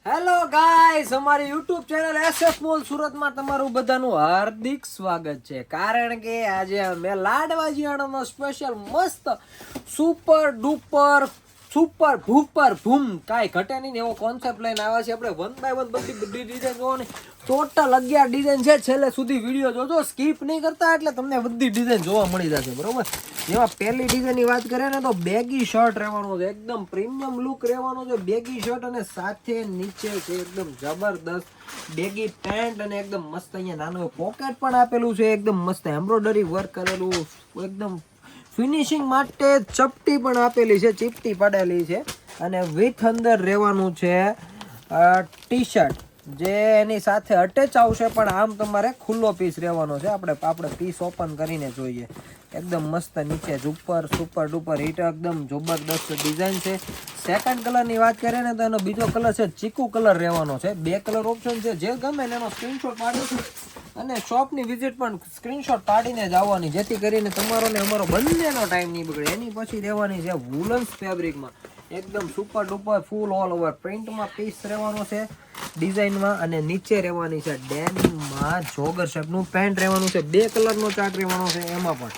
Hello guys, અમારી YouTube channel SS mall સુરતમાં તમારું બધાનું હાર્દિક સ્વાગત છે. કારણ કે આજે અમે લાડવા જીયાણાનો સ્પેશિયલ મસ્ત સુપર ડુપર સુપર ભૂપર ભૂમ કાંઈ ઘટે નહીં એવો કોન્સેપ્ટ લઈને આવ્યા છે. આપણે 1 બાય 1 બધી ડિઝાઇન જોવો ને, ટોટલ 11 ડિઝાઇન છે. છેલ્લે સુધી વિડીયો જોજો, સ્કીપ નહીં કરતા, એટલે તમને બધી ડિઝાઇન જોવા મળી જશે. બરોબર. જેમાં પહેલી ડિઝાઇનની વાત કરીએ ને તો બેગી શર્ટ રહેવાનો છે, એકદમ પ્રીમિયમ લુક રહેવાનો છે. બેગી શર્ટ અને સાથે નીચે છે એકદમ જબરદસ્ત બેગી પેન્ટ અને એકદમ મસ્ત અહીંયા નાનું પોકેટ પણ આપેલું છે. એકદમ મસ્ત એમ્બ્રોઇડરી વર્ક કરેલું, એકદમ ફિનિશિંગ માટે ચપટી પણ આપેલી છે, ચીપટી પાડેલી છે. અને વિથ અંદર રહેવાનું છે ટી શર્ટ, જે એની સાથે અટેચ આવશે, પણ આમ તમારે ખુલ્લો પીસ રહેવાનો છે. આપણે પીસ ઓપન કરીને જોઈએ. એકદમ મસ્ત નીચે ઉપર સુપર ડુપર હિટ, એકદમ જબરદસ્ત ડિઝાઇન છે. સેકન્ડ કલરની વાત કરીએ ને તો એનો બીજો કલર છે ચીકુ કલર રહેવાનો છે. 2 કલર ઓપ્શન છે, જે ગમે ને એનો સ્ક્રીનશોટ પાડીશું અને શોપની વિઝિટ પણ સ્ક્રીનશોટ પાડીને જ આવવાની, જેથી કરીને તમારો ને અમારો બંનેનો ટાઈમ નહીં બગડે. એની પછી રહેવાની છે વુલન્સ ફેબ્રિકમાં, એકદમ સુપર ડુપર ફૂલ ઓલ ઓવર પ્રિન્ટમાં પીસ રહેવાનો છે ડિઝાઇનમાં. અને નીચે રહેવાની છે ડેનિમમાં જોગર શેપનું પેન્ટ રહેવાનું છે. 2 કલરનો ચાર્ટ રહેવાનો છે. એમાં પણ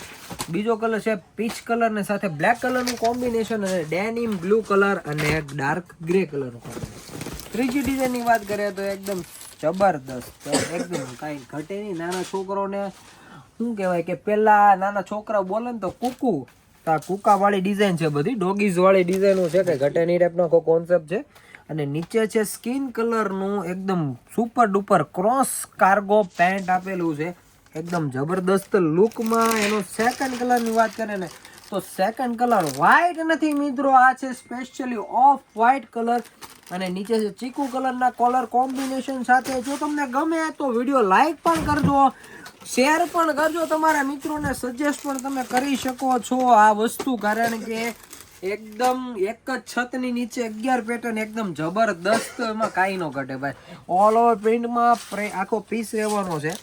બીજો કલર છે પીચ કલર ને સાથે બ્લેક કલરનું કોમ્બિનેશન, અને ડેનિમ બ્લુ કલર અને ડાર્ક ગ્રે કલરનું કોમ્બિનેશન. ત્રીજી ડિઝાઇનની વાત કરીએ તો એકદમ જબરદસ્ત, એકદમ કાંઈ ઘટે નહીં. નાના છોકરોને શું કહેવાય કે પેલા નાના છોકરા બોલે ને તો કુકુ, કુકા વાળી ડિઝાઇન છે, બધી ડોગીઝ વાળી ડિઝાઇનો છે, કે ઘટે નહીં ટાઈપનો કોન્સેપ્ટ છે. અને નીચે છે સ્કિન કલરનું એકદમ super duper cross cargo pant આપેલું છે, એકદમ જબરદસ્ત લુકમાં. એનો સેકન્ડ કલરની વાત કરીએ ને તો સેકન્ડ કલર વ્હાઈટ નથી મિત્રો, આ છે સ્પેશિયલી ઓફ વ્હાઈટ કલર. અને નીચે છે ચીકુ કલરના કલર કોમ્બિનેશન સાથે. જો તમને ગમે તો વિડીયો લાઈક પણ કરજો, શેર પણ કરજો, તમારા મિત્રોને સજેસ્ટ પણ તમે કરી શકો છો આ વસ્તુ. કારણ કે એકદમ એક જ છતની નીચે 11 પેટર્ન, એકદમ જબરદસ્ત, એમાં કાંઈ ન ઘટે ભાઈ. ઓલ ઓવર પ્રિન્ટમાં આખો પીસ રહેવાનો છે.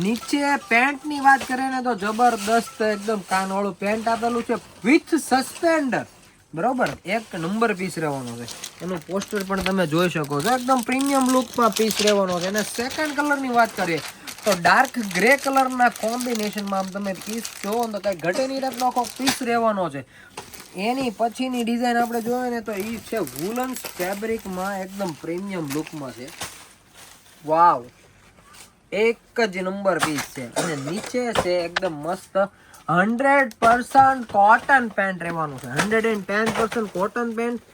નીચે પેન્ટની વાત કરીએ ને તો જબરદસ્ત એકદમ કાનવાળું પેન્ટ આપેલું છે વિથ સસ્પેન્ડર. બરોબર, 1 નંબર પીસ રહેવાનો છે. એનું પોસ્ટર પણ તમે જોઈ શકો છો, એકદમ પ્રીમિયમ લુકમાં પીસ રહેવાનો છે. અને સેકન્ડ કલરની વાત કરીએ તો ડાર્ક ગ્રે કલરના કોમ્બિનેશનમાં આમ તમે પીસ જોવો તો કાંઈ ઘટે નહીં ટાઈપનો આખો પીસ રહેવાનો છે. એની પછીની ડિઝાઇન આપણે જોઈએ ને તો એ છે વુલન્સ ફેબ્રિકમાં, એકદમ પ્રીમિયમ લુકમાં છે. વાવ, એક જ નંબર પીસ છે. અને નીચે છે એકદમ મસ્ત 100% કોટન પેન્ટ રહેવાનું છે, 110% કોટન પેન્ટ,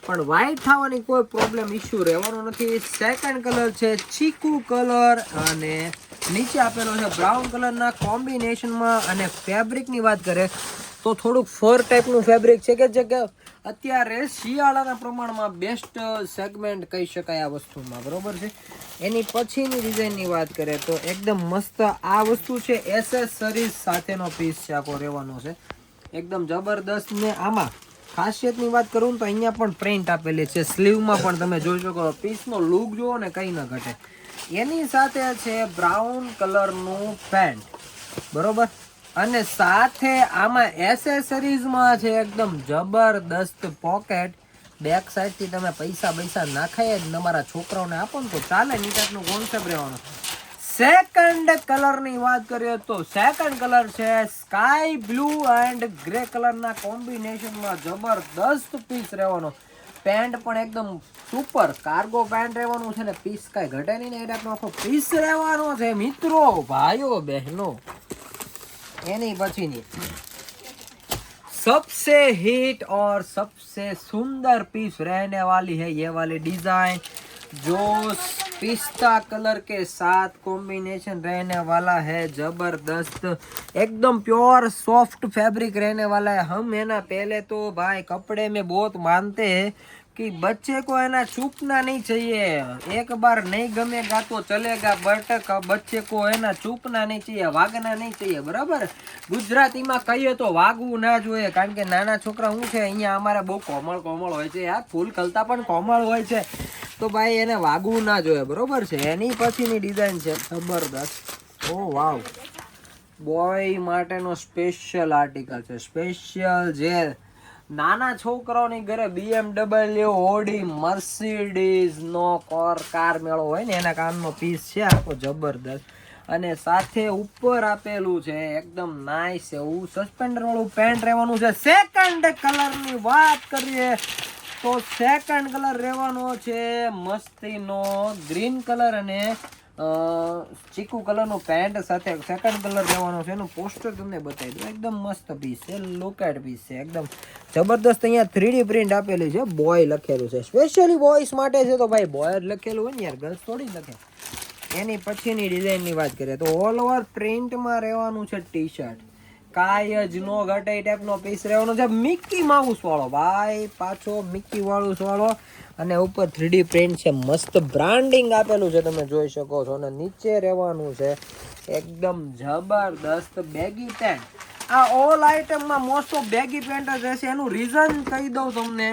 પણ વ્હાઈટ થવાની કોઈ પ્રોબ્લેમ ઇશ્યુ રહેવાનો નથી. સેકન્ડ કલર છે ચીકુ કલર, અને નીચે આપેલો છે બ્રાઉન કલરના કોમ્બિનેશનમાં. અને ફેબ્રિકની વાત કરીએ તો થોડુંક ફર ટાઈપનું ફેબ્રિક છે, કે જે અત્યારે શિયાળાના પ્રમાણમાં બેસ્ટ સેગમેન્ટ કહી શકાય આ વસ્તુમાં. બરોબર છે. એની પછીની ડિઝાઇનની વાત કરીએ તો એકદમ મસ્ત આ વસ્તુ છે, એસેસરીઝ સાથેનો પીસ છે, આખો રહેવાનો છે, એકદમ જબરદસ્ત. ને આમાં ખાસિયતની વાત કરું ને તો અહીંયા પણ પ્રિન્ટ આપેલી છે, સ્લીવમાં પણ તમે જોઈ શકો. પીસનો લુક જુઓ ને, કંઈ ન ઘટે. એની સાથે છે બ્રાઉન કલરનું પેન્ટ, બરોબર. અને સાથે આમાં એસેસરીઝમાં છે એકદમ જબરદસ્ત પોકેટ. બેક સાઈડથી તમે પૈસા નાખાય જ તમારા છોકરાઓને આપો ને તો ચાલે, ની ટાઈપનું કોન્સેપ્ટ રહેવાનો. સેકન્ડ કલરની વાત કરીએ તો સેકન્ડ કલર છે સ્કાય બ્લુ એન્ડ ગ્રે કલરના કોમ્બિનેશનમાં, જબરદસ્ત પીસ રહેવાનો. પેન્ટ પણ એકદમ સુપર કાર્ગો પેન્ટ રહેવાનું છે, ને પીસ કાંઈ ઘટે નહીં ને એ ટાઈપનો આખો પીસ રહેવાનો છે મિત્રો, ભાઈઓ બહેનો. એની પછીની सबसे हिट और सबसे सुंदर पीस रहने वाली है ये वाली डिजाइन, जो पिस्ता कलर के साथ कॉम्बिनेशन रहने वाला है जबरदस्त, एकदम प्योर सॉफ्ट फैब्रिक रहने वाला है. हम है ना पहले तो भाई कपड़े में बहुत मानते हैं कि बच्चे को है ना चूपना नहीं चाहिए, एक बार नहीं गमेगा तो चलेगा, बट बच्चे को है ना चूपना नहीं चाहिए, वागना नहीं चाहिए. बराबर, ગુજરાતીમાં કહીએ તો વાગવું ના જોઈએ. કારણ કે નાના છોકરા શું છે, અહીંયા અમારે બહુ કોમળ હોય છે યાર, ફૂલ કલતા પણ કોમળ હોય છે, તો ભાઈ એને વાગવું ના જોઈએ. બરોબર છે. એની પછીની ડિઝાઇન છે જબરદસ્ત. ઓ વાવ, બોય માટેનો સ્પેશિયલ આર્ટિકલ છે, સ્પેશિયલ જે નાના છોકરાઓની ઘરે BMW, ઓડી, મર્સિડીઝ નો કાર મેળો હોય ને એના કારનો પીસ છે આખો જબરદસ્ત. અને સાથે ઉપર આપેલું છે એકદમ નાઈસ એવું સસ્પેન્ડર વાળું પેન્ટ રહેવાનું છે. સેકન્ડ કલરની વાત કરીએ તો સેકન્ડ કલર રહેવાનો છે મસ્તીનો ગ્રીન કલર અને ચીકુ કલરનો પેન્ટ સાથે સેકન્ડ કલર રહેવાનો છે. એનું પોસ્ટર તમને બતાવી દઉં. એકદમ મસ્ત પીસ છે, લોકેટ પીસ છે, એકદમ જબરદસ્ત. અહીંયા 3D પ્રિન્ટ આપેલી છે, બોય લખેલું છે, સ્પેશિયલી બોયસ માટે છે. તો ભાઈ બોય લખેલું હોય ને યાર, ગર્લ્સ થોડી લખે. એની પછીની ડિઝાઇનની વાત કરીએ તો ઓલ ઓવર પ્રિન્ટમાં રહેવાનું છે ટી શર્ટ. કાંઈ જ નો ઘટે એ ટાઈપનો પીસ રહેવાનો છે. મિકી માઉસ વાળો ભાઈ, પાછો મિકી માઉસ વાળો. અને ઉપર 3D પ્રિન્ટ છે, મસ્ત બ્રાન્ડિંગ આપેલું છે, તમે જોઈ શકો છો. અને નીચે રહેવાનું છે એકદમ જબરદસ્ત બેગી પેન્ટ. આ ઓલ આઇટમમાં મોસ્ટ ઓફ બેગી પેન્ટ જ રહેશે. એનું રીઝન કહી દઉં તમને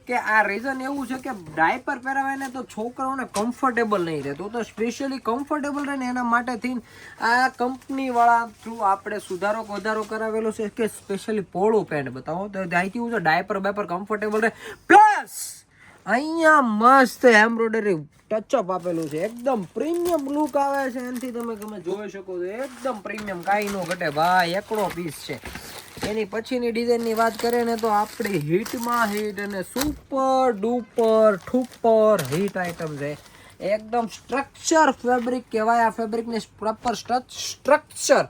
કે આ રીઝન એવું છે કે ડાયપર પહેરાવે ને તો છોકરાઓને કમ્ફર્ટેબલ નહીં રહે. તો સ્પેશિયલી કમ્ફર્ટેબલ રહે ને એના માટેથી આ કંપનીવાળા થ્રુ આપણે સુધારો વધારો કરાવેલો છે કે સ્પેશિયલી પોળું પેન્ટ બતાવો તો અહીંથી હું ડાયપર બાયપર કમ્ફર્ટેબલ રહે. પ્લસ અહીંયા મસ્ત એમ્બ્રોઇડરી ટચઅપ આપેલું છે, એકદમ પ્રીમિયમ લુક આવે છે. એનાથી તમે જોઈ શકો છો એકદમ પ્રીમિયમ, કાંઈ નો ઘટે ભાઈ, એકડો પીસ છે. એની પછીની ડિઝાઇનની વાત કરીએ ને તો આપણી હિટમાં હિટ અને સુપર ડુપર ઠુપર હિટ આઇટમ છે. એકદમ સ્ટ્રક્ચર ફેબ્રિક કહેવાય. આ ફેબ્રિકને પ્રોપર સ્ટ્રક્ચર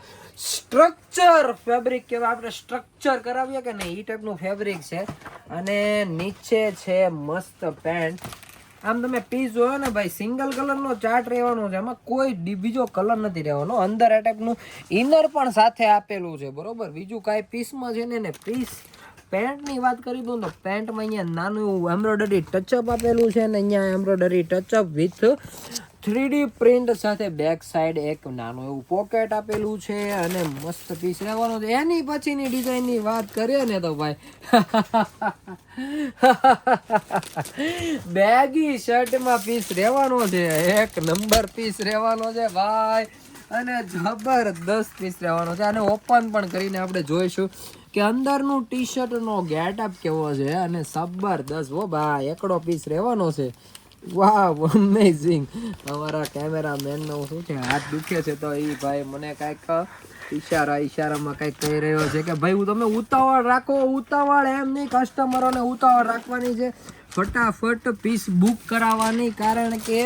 ફેબ્રિક કહેવાય. આપણે સ્ટ્રક્ચર કરાવીએ કે નહીં એ ટાઈપનું ફેબ્રિક છે. અને નીચે છે મસ્ત પેન્ટ. આમ તમે પીસ જોયો ને ભાઈ, સિંગલ કલરનો ચાર્ટ રહેવાનો છે, એમાં કોઈ બીજો કલર નથી રહેવાનો. અંદર આ ટાઈપનું ઇનર પણ સાથે આપેલું છે, બરોબર. બીજું કાંઈ પીસમાં છે ને પીસ પેન્ટની વાત કરી દઉં તો પેન્ટમાં અહીંયા નાનું એમ્બ્રોઇડરી ટચઅપ આપેલું છે. ને અહીંયા embroidery touch-up with 3D print સાથે બેક સાઈડ એક નાનું એવું પોકેટ આપેલું છે. અને મસ્ત પીસ રહેવાનો છે. એની પછીની ડિઝાઇનની વાત કરીએ ને તો ભાઈ બેગી શર્ટમાં પીસ રહેવાનો છે, એક નંબર પીસ રહેવાનો છે ભાઈ. અને જબરદસ્ત પીસ રહેવાનો છે. અને ઓપન પણ કરીને આપણે જોઈશું કે અંદરનું ટી શર્ટનો ગેટઅપ કેવો છે. અને જબરદસ્ત હો ભાઈ, એકડો પીસ રહેવાનો છે. વાવ, અમેઝિંગ. અમારા કેમેરામેનનો શું છે હાથ દુખે છે તો એ ભાઈ મને કાંઈક ઈશારામાં કંઈક કહી રહ્યો છે કે ભાઈ તમે ઉતાવળ રાખો. ઉતાવળ એમ નહીં, કસ્ટમરોને ઉતાવળ રાખવાની છે, ફટાફટ પીસ બુક કરાવવાની. કારણ કે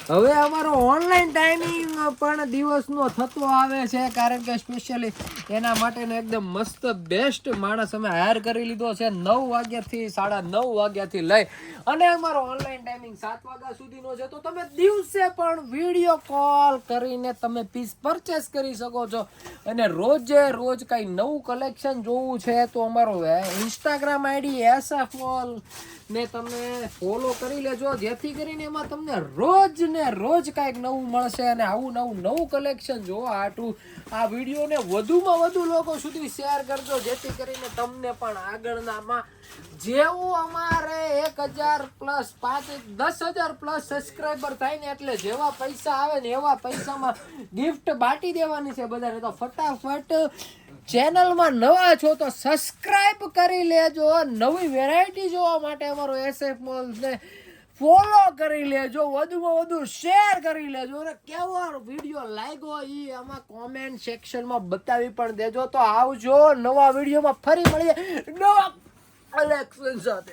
હવે અમારો ઓનલાઈન ટાઈમિંગ પણ દિવસનો થતો આવે છે. કારણ કે સ્પેશિયલી એના માટેનો એકદમ મસ્ત બેસ્ટ માણસ અમે હાયર કરી લીધો છે. 9 વાગ્યાથી 9:30 વાગ્યાથી લઈ અને અમારો ઓનલાઈન ટાઈમિંગ 7 વાગ્યા સુધીનો છે. તો તમે દિવસે પણ વિડીયો કોલ કરીને તમે પીસ પરચેસ કરી શકો છો. અને રોજે રોજ કાંઈ નવું કલેક્શન જોવું છે તો અમારો ઇન્સ્ટાગ્રામ આઈડી SF Mall ને તમે ફોલો કરી લેજો, જેથી કરીને એમાં તમને રોજ ને રોજ કાંઈક નવું મળશે. અને આવું નવું કલેક્શન જોવા હાટું આ વિડીયોને વધુમાં વધુ લોકો સુધી શેર કરજો, જેથી કરીને તમને પણ આગળનામાં જેવું અમારે 1000 પ્લસ 10,000 પ્લસ સબસ્ક્રાઈબર થાય ને એટલે જેવા પૈસા આવે ને એવા પૈસામાં ગિફ્ટ બાટી દેવાની છે બધાને. તો ફટાફટ ચેનલમાં નવા છો તો સબસ્ક્રાઇબ કરી લેજો. નવી વેરાયટી જોવા માટે અમારો SF Mall ને ફોલો કરી લેજો, વધુમાં વધુ શેર કરી લેજો. અને કેવો વિડીયો લાગ્યો એ આમાં કોમેન્ટ સેક્શનમાં બતાવી પણ દેજો. તો આવજો, નવા વિડીયોમાં ફરી મળીએ નવા કલેક્શન સાથે.